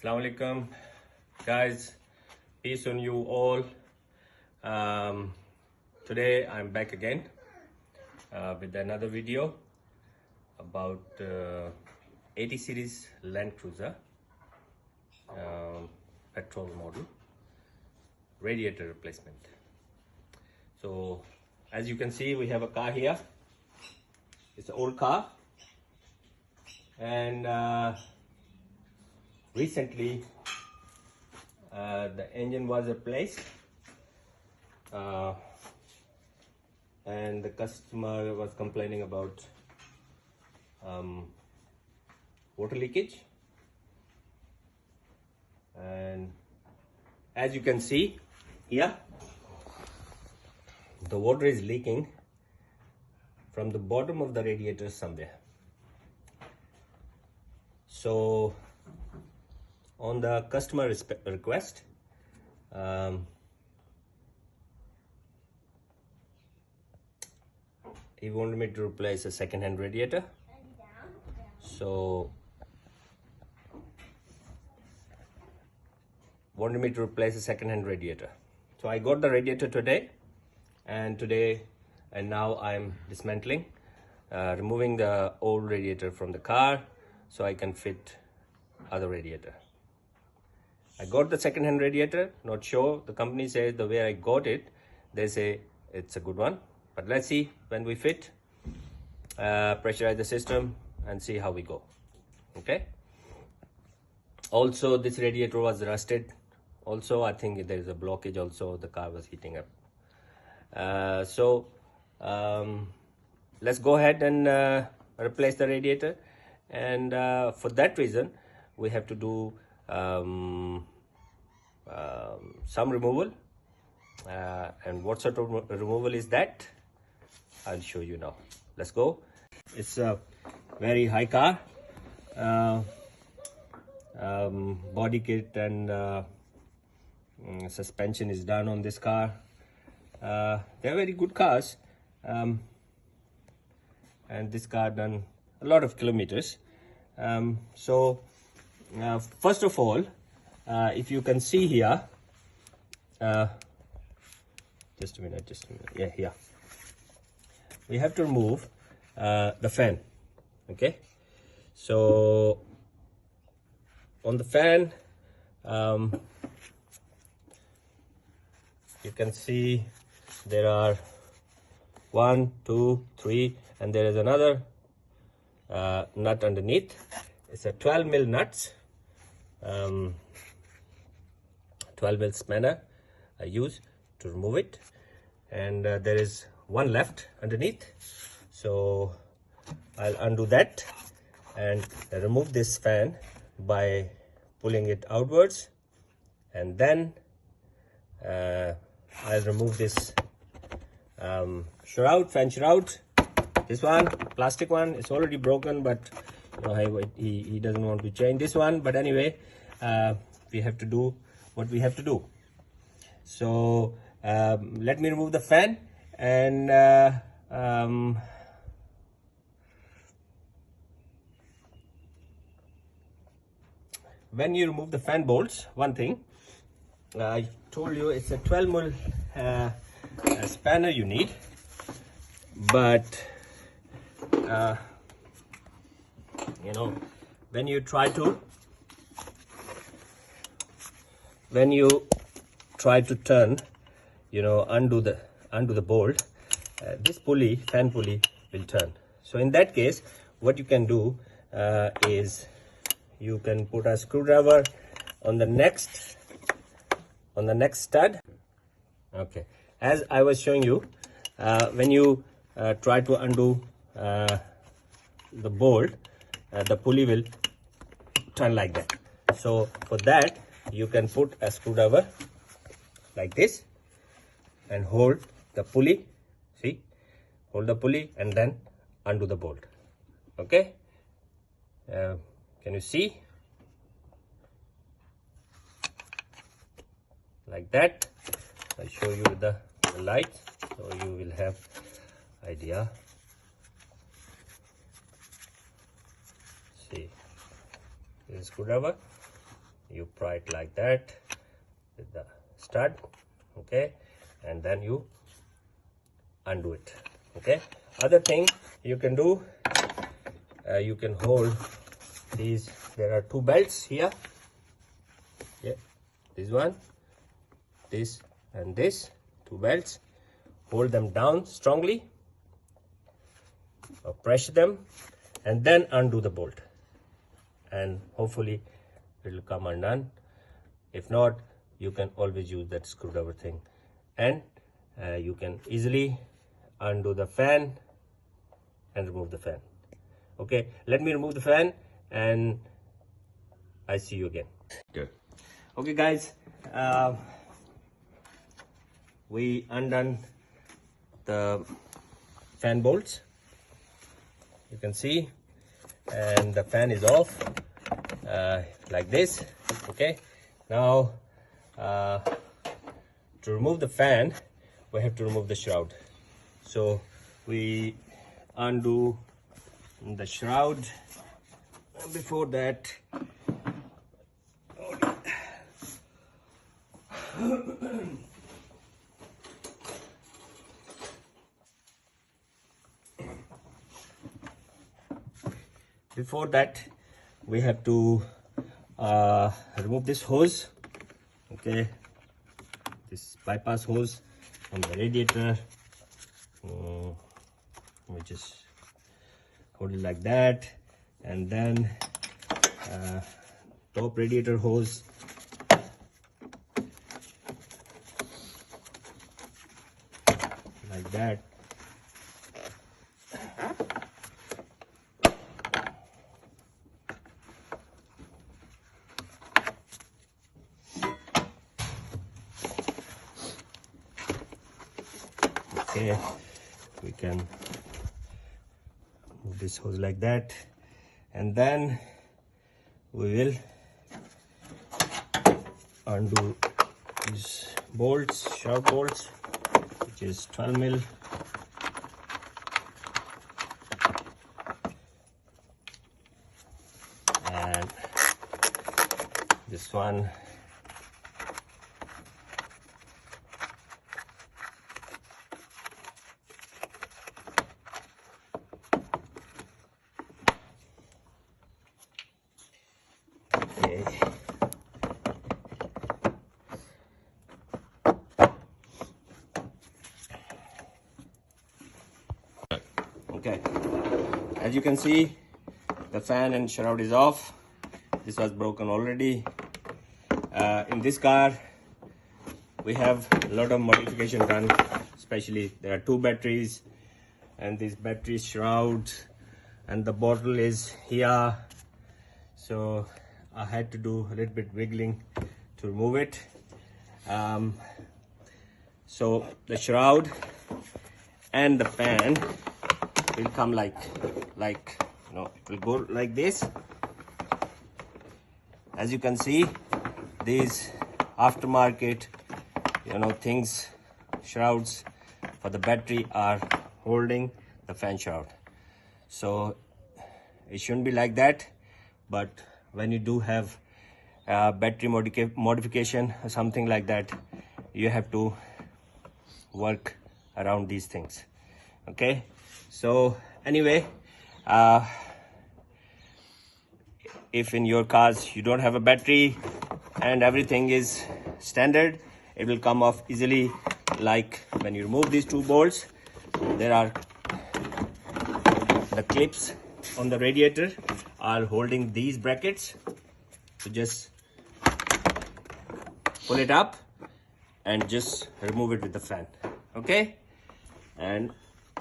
Assalamu alaikum, guys. Peace on you all. Today I'm back again with another video about 80 series Land Cruiser petrol model radiator replacement. So as you can see, we have a car here. It's an old car, and recently the engine was replaced, and the customer was complaining about water leakage, and as you can see here, the water is leaking from the bottom of the radiator somewhere. So on the customer request, he wanted me to replace a second-hand radiator. So wanted me to replace a second-hand radiator. So I got the radiator today, and now I'm dismantling, removing the old radiator from the car so I can fit other radiator. I got the second-hand radiator, not sure. The company says the way I got it, they say it's a good one. But let's see when we fit, pressurize the system and see how we go. Okay. Also, this radiator was rusted. Also, I think there is a blockage also. The car was heating up. Let's go ahead and replace the radiator. And for that reason, we have to do some removal, and what sort of removal is that? I'll show you now. Let's go. It's a very high car. Body kit and suspension is done on this car. They're very good cars, and this car done a lot of kilometers. First of all, if you can see here, just a minute, yeah, here we have to remove the fan. Okay, so on the fan, you can see there are 1, 2, 3, and there is another nut underneath. It's a 12 mil nuts, 12 mil spanner I use to remove it, and there is one left underneath. So I'll undo that and remove this fan by pulling it outwards, and then I'll remove this shroud, fan shroud. This one, plastic one, it's already broken, but you know, he doesn't want to change this one. But anyway, we have to do what we have to do. So let me remove the fan, and when you remove the fan bolts, one thing I told you, it's a 12 mil spanner you need, but you know, when you try to turn, you know, undo the bolt, this pulley, fan pulley, will turn. So in that case, what you can do is you can put a screwdriver on the next stud. Okay, as I was showing you, when you try to undo the bolt, the pulley will turn like that. So for that, you can put a screwdriver like this and hold the pulley. See, hold the pulley and then undo the bolt. Okay, can you see? Like that. I'll show you with the light so you will have idea. See, this is screwdriver, you pry it like that with the stud, okay, and then you undo it. Okay, other thing you can do, you can hold these. There are two belts here. Yeah, this one, this and this, two belts. Hold them down strongly or press them and then undo the bolt, and hopefully it will come undone. If not, you can always use that screwdriver thing, and you can easily undo the fan and remove the fan. Okay, let me remove the fan and I see you again. Good. Okay guys, we undone the fan bolts, you can see, and the fan is off like this. Okay, now to remove the fan we have to remove the shroud. So we undo the shroud. Before that, we have to remove this hose, okay, this bypass hose from the radiator. We just hold it like that, and then top radiator hose, like that. Okay, we can move this hose like that, and then we will undo these bolts, shroud bolts, which is 12 mil. And this one, okay. Okay, as you can see, the fan and shroud is off. This was broken already. In this car we have a lot of modification done, especially there are two batteries and this battery shroud, and the bottle is here, so I had to do a little bit wiggling to remove it. So the shroud and the fan will come like you know, it will go like this. As you can see, these aftermarket, you know, things, shrouds for the battery are holding the fan shroud. So it shouldn't be like that, but when you do have battery modification or something like that, you have to work around these things. Okay, so anyway, if in your cars you don't have a battery and everything is standard, it will come off easily. Like when you remove these two bolts, there are the clips on the radiator are holding these brackets. So just pull it up and just remove it with the fan. Okay, and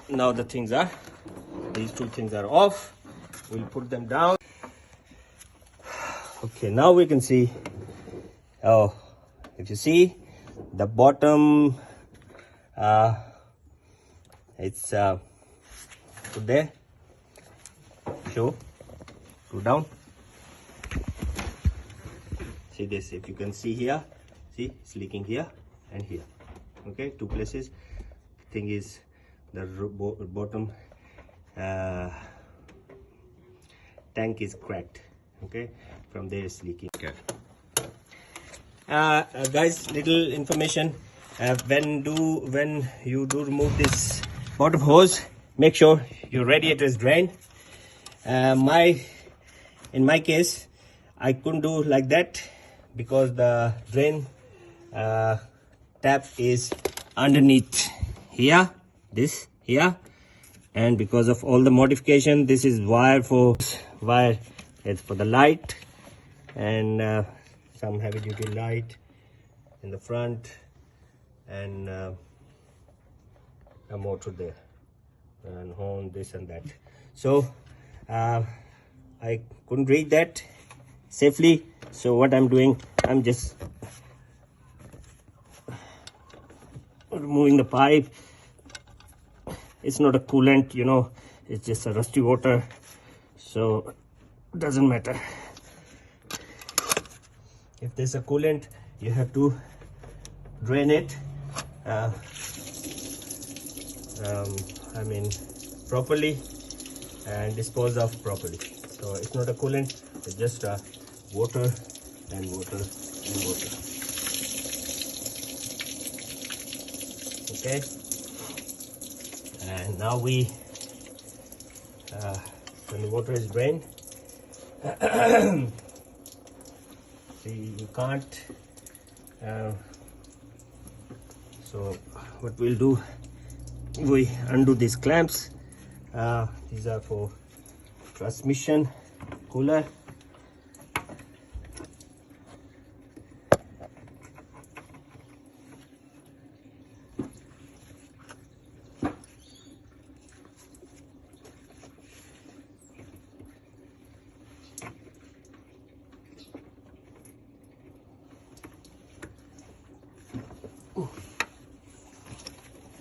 now the things are, these two things are off. We'll put them down. Okay, now we can see, oh, if you see the bottom, it's put there, show, go down. See this, if you can see here, see it's leaking here and here. Okay, two places. Thing is, the bottom tank is cracked. Okay, from there it's leaking. Okay, Guys, little information. When you do remove this bottom hose, make sure your radiator is drained. In my case, I couldn't do like that because the drain tap is underneath here, this here, and because of all the modification, this is wire it's for the light, and some heavy duty light in the front, and a motor there, and horn, this and that. So I couldn't read that safely, so what I'm doing, I'm just removing the pipe. It's not a coolant, you know, it's just a rusty water, so it doesn't matter. If there's a coolant, you have to drain it properly and dispose of properly. So it's not a coolant, it's just water and water and water. Okay, and now when the water is drained, see, you can't, so what we'll do, we undo these clamps. These are for transmission cooler.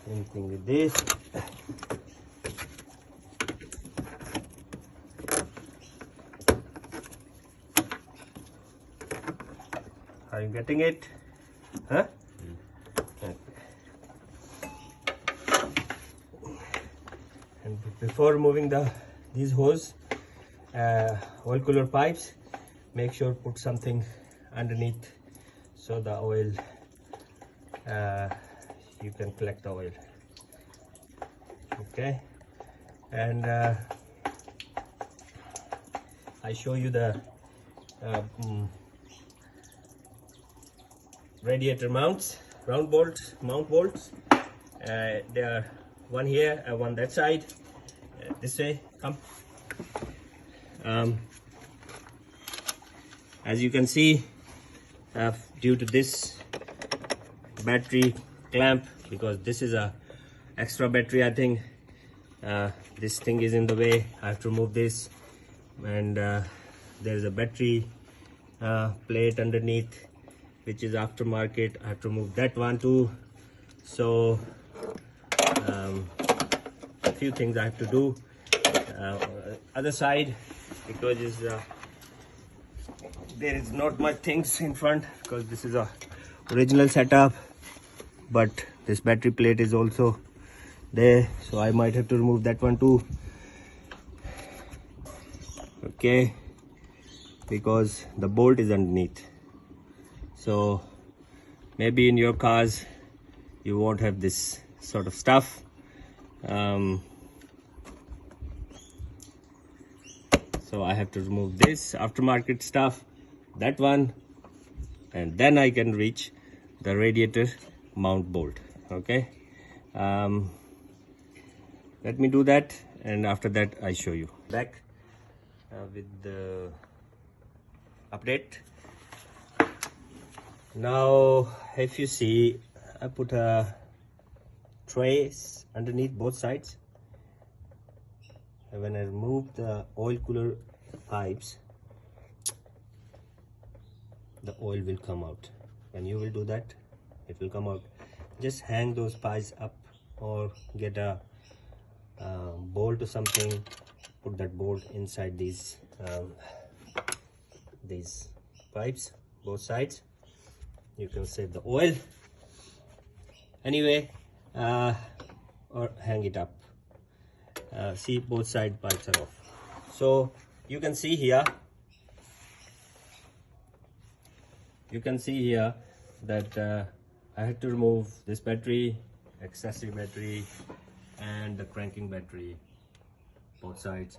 Same thing with this. Are you getting it? Huh? Okay. And before removing these hose, oil cooler pipes, make sure put something underneath so the oil, you can collect the oil. Okay, and I show you the radiator mounts, mount bolts. There are one here and one that side. This way, come. As you can see, due to this battery clamp, because this is a extra battery, I think this thing is in the way. I have to remove this, and there is a battery plate underneath, which is aftermarket. I have to remove that one too. So a few things I have to do. Other side, because there is not much things in front, because this is a original setup, but this battery plate is also there, so I might have to remove that one too. Okay, because the bolt is underneath. So maybe in your cars you won't have this sort of stuff. So I have to remove this aftermarket stuff, that one, and then I can reach the radiator mount bolt. Okay, let me do that, and after that I show you back with the update. Now if you see, I put a trays underneath both sides, and when I remove the oil cooler pipes, the oil will come out. When you will do that, it will come out. Just hang those pipes up, or get a bolt or something, put that bolt inside these pipes, both sides. You can save the oil anyway, or hang it up. See, both side pipes are off. So you can see here, you can see here that I had to remove this battery, accessory battery, and the cranking battery, both sides.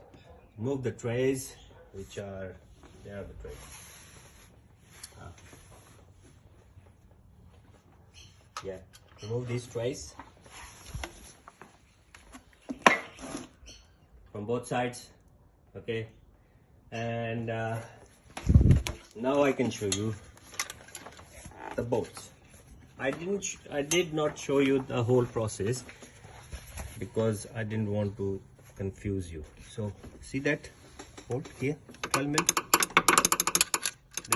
Remove the trays, which are, there are the trays. Yeah, remove these trays from both sides. Okay, and now I can show you the bolts. I did not show you the whole process because I didn't want to confuse you. So see that bolt here, 12 mil.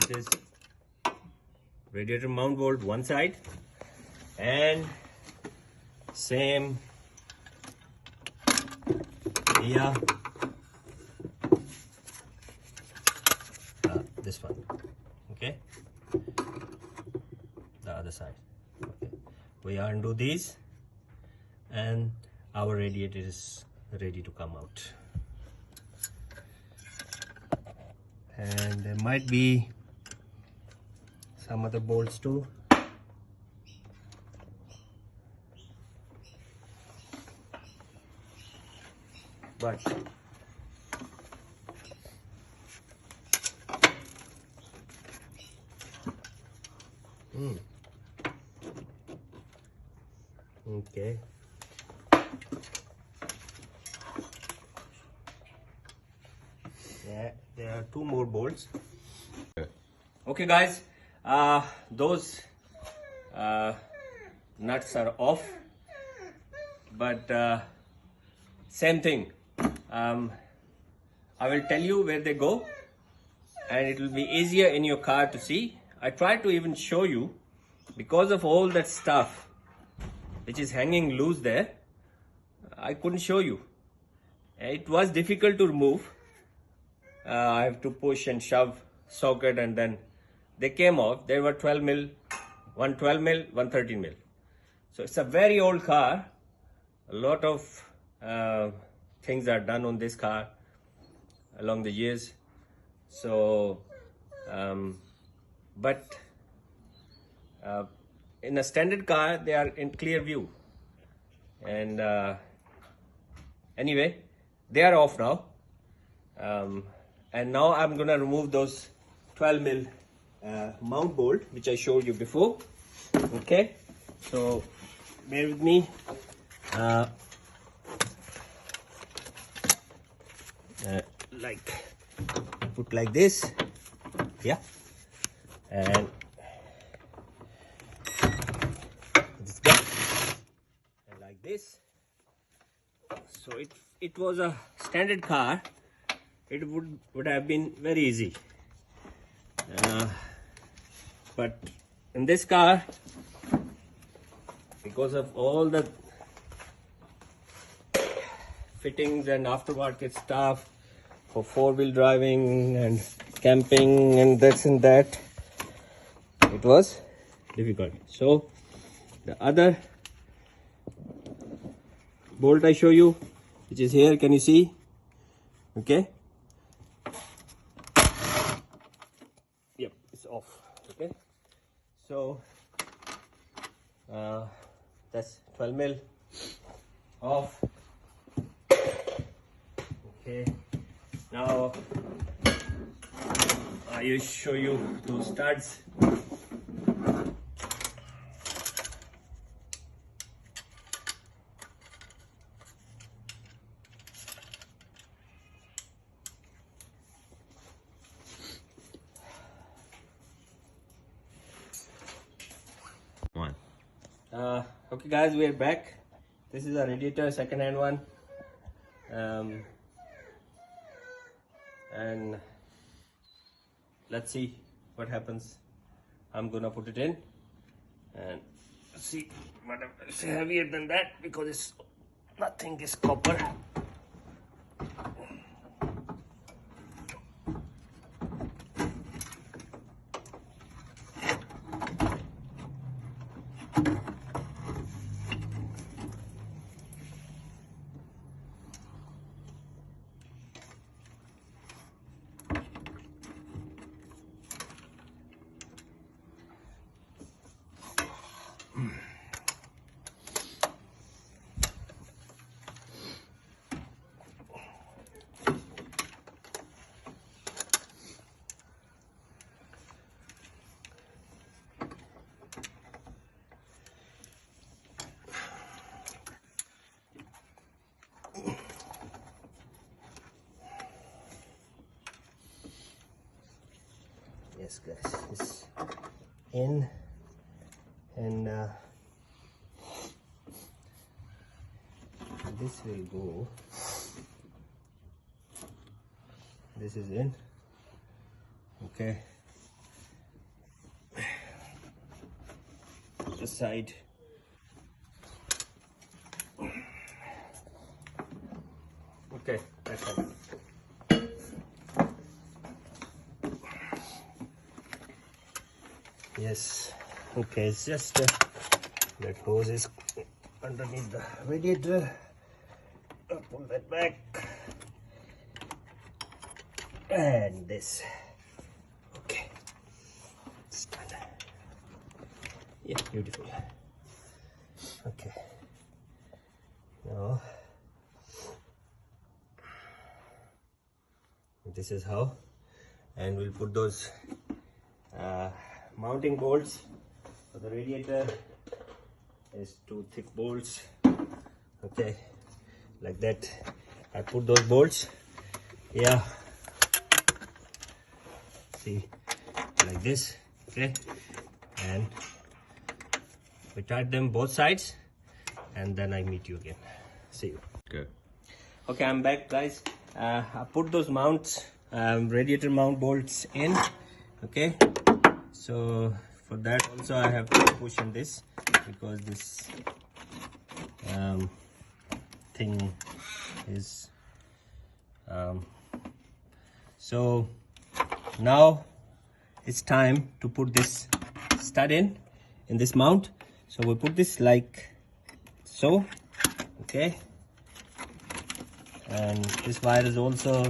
This is radiator mount bolt one side, and same here, this one. Okay, the other side. Okay, we undo these and our radiator is ready to come out. And there might be some other bolts too. But okay. Yeah, there are two more bolts. Okay guys, those nuts are off, but same thing. I will tell you where they go, and it will be easier in your car to see. I tried to even show you, because of all that stuff which is hanging loose there, I couldn't show you. It was difficult to remove. I have to push and shove socket, and then they came off. There were 12 mil, one 12 mil, one 13 mil. So it's a very old car. A lot of things are done on this car along the years. So but in a standard car they are in clear view, and anyway, they are off now. And now I'm gonna remove those 12 mil mount bolt which I showed you before. Okay, so bear with me. Like put like this, yeah, and this guy, and like this. So it was a standard car, it would have been very easy, but in this car, because of all the fittings and aftermarket stuff for four-wheel driving and camping and this and that, it was difficult. So the other bolt I show you, which is here, can you see? Okay, yep, it's off. Okay, so that's 12 mil off. Okay, now I will show you those studs. One. Okay guys, we're back. This is a radiator, second-hand one. And let's see what happens. I'm gonna put it in and see what it's heavier than that, because it's nothing is copper. this, guys. This in, and this will go. This is in. Okay. The side. Okay, that's all. Yes. Okay, it's just that hose is underneath the radiator. I'll pull that back. And this. Okay. It's done. Yeah, beautiful. Okay. Now, this is how, and we'll put those mounting bolts for the radiator. Is 2 thick bolts. Okay, like that. I put those bolts. Yeah. See, like this. Okay, and we tied them both sides, and then I meet you again. See you. Good. Okay, I'm back, guys. I put those mounts, radiator mount bolts in. Okay, so for that also I have to push in this, because this thing is so now it's time to put this stud in this mount. So we put this like so. Okay, and this wire is also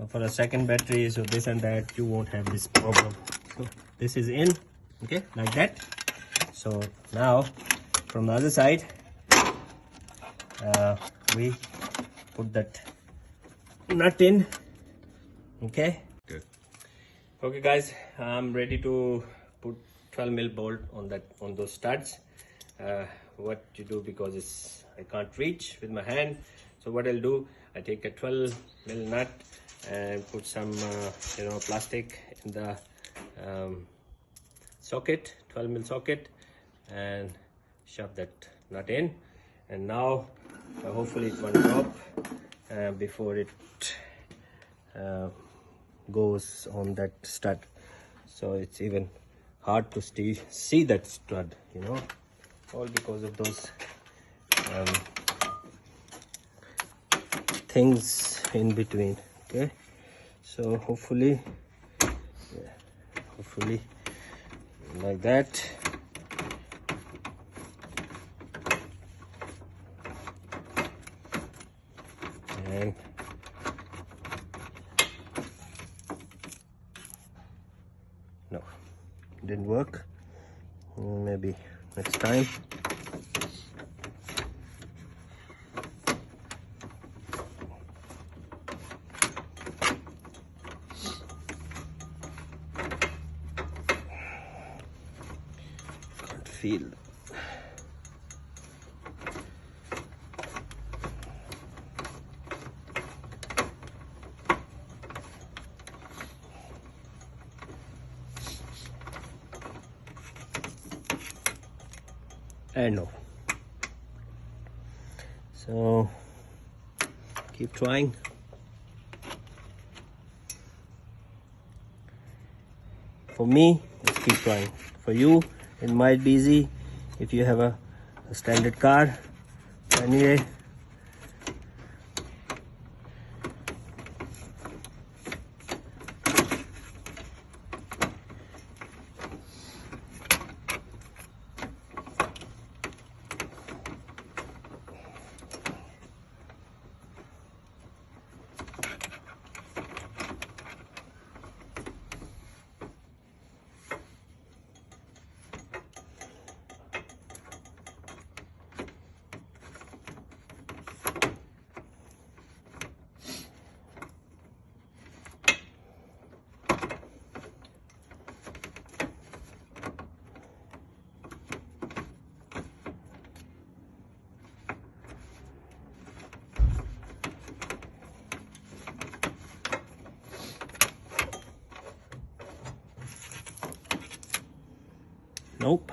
for a second battery, so this and that, you won't have this problem. So this is in, okay, like that. So now from the other side, we put that nut in. Okay. Good. Okay, guys, I'm ready to put 12mm bolt on those studs. What to do, because I can't reach with my hand. So what I'll do, I take a 12mm nut and put some plastic in the socket, 12mm socket, and shove that nut in. And now hopefully it won't drop before it goes on that stud. So it's even hard to see that stud, all because of those things in between. Okay, so hopefully like that. And no, didn't work. Maybe next time. Can't feel. And no. So keep trying. For me, just keep trying. For you, it might be easy if you have a standard car. Anyway, Nope.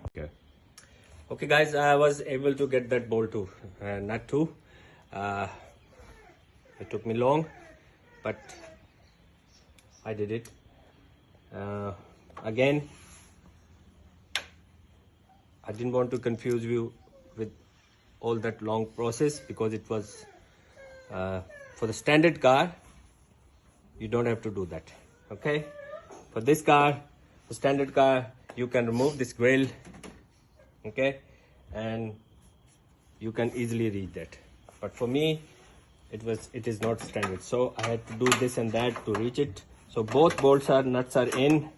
Okay. Okay, guys, I was able to get that bolt to nut too. It took me long, but I did it. Again, I didn't want to confuse you with all that long process, because it was for the standard car. You don't have to do that. Okay, for this car, the standard car, you can remove this grill, okay, and you can easily reach that. But for me, it is not standard, so I had to do this and that to reach it. So both bolts are nuts are in.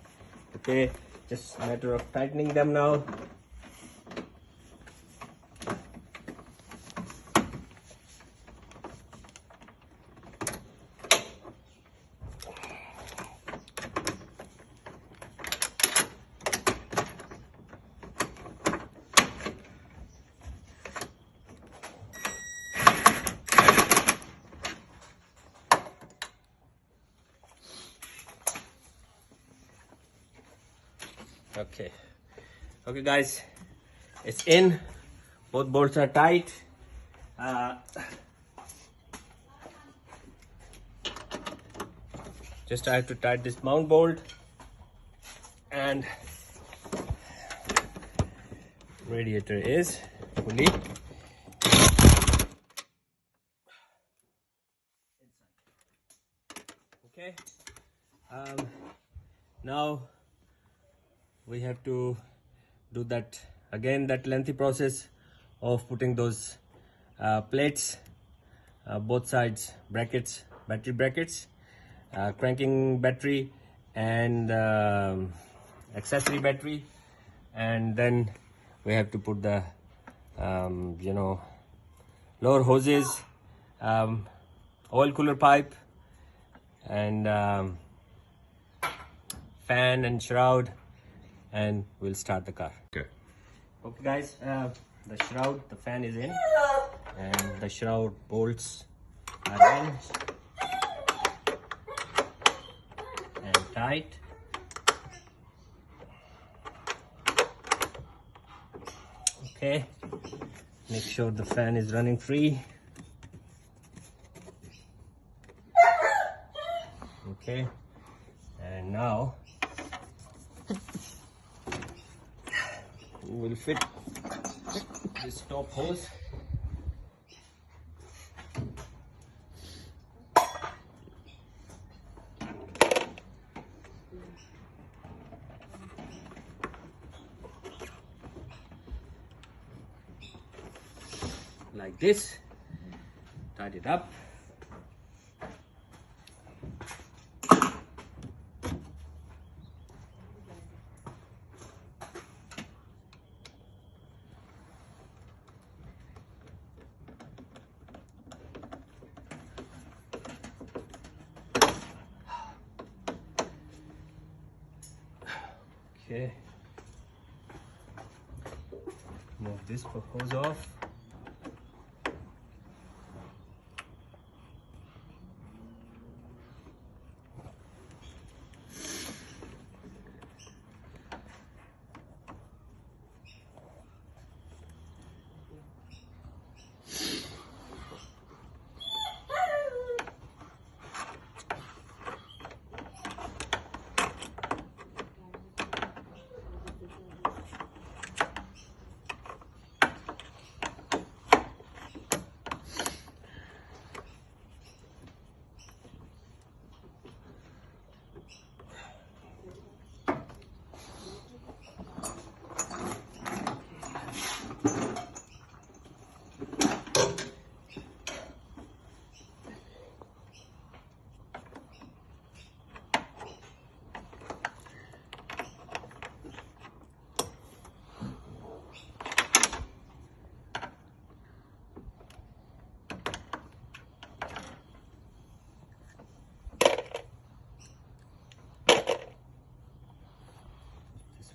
Okay, just a matter of tightening them now. Okay guys, it's in. Both bolts are tight. Just I have to tighten this mount bolt, and radiator is fully okay. Now we have to do that again, that lengthy process of putting those plates, both sides brackets, battery brackets, cranking battery and accessory battery, and then we have to put the lower hoses, oil cooler pipe, and fan and shroud, and we'll start the car. Okay guys, the shroud, the fan is in, and the shroud bolts are in and tight. Okay, make sure the fan is running free. Okay, and now we will fit this top hose. Like this, tied it up. Okay, move this hose off.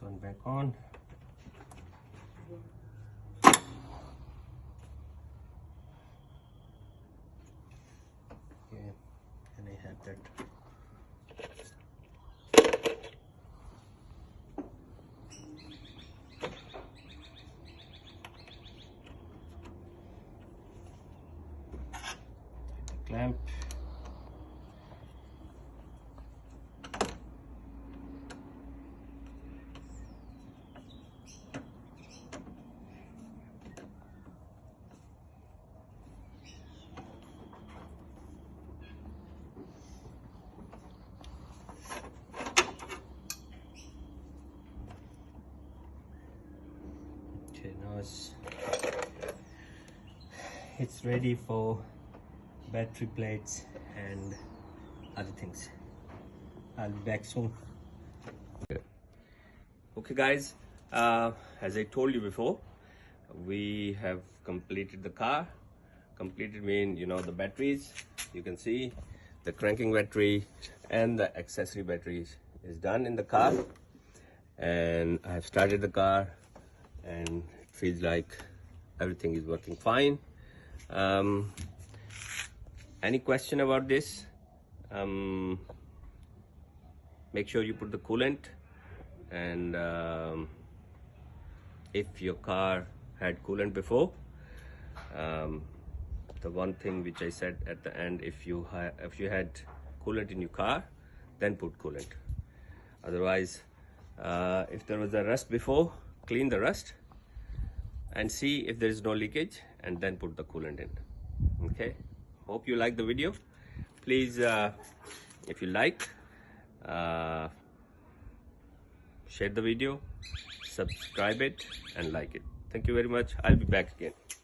One back on. Okay, and I have that clamp. Okay, now it's ready for battery plates and other things. I'll be back soon. Okay guys, as I told you before, we have completed the car. Completed mean, you know, the batteries, you can see the cranking battery and the accessory batteries is done in the car, and I have started the car and it feels like everything is working fine. Any question about this? Make sure you put the coolant, and if your car had coolant before, the one thing which I said at the end, if you had coolant in your car, then put coolant. Otherwise, if there was a rust before, clean the rust and see if there is no leakage, and then put the coolant in. Okay, hope you like the video. Please, if you like, share the video, subscribe it and like it. Thank you very much. I'll be back again.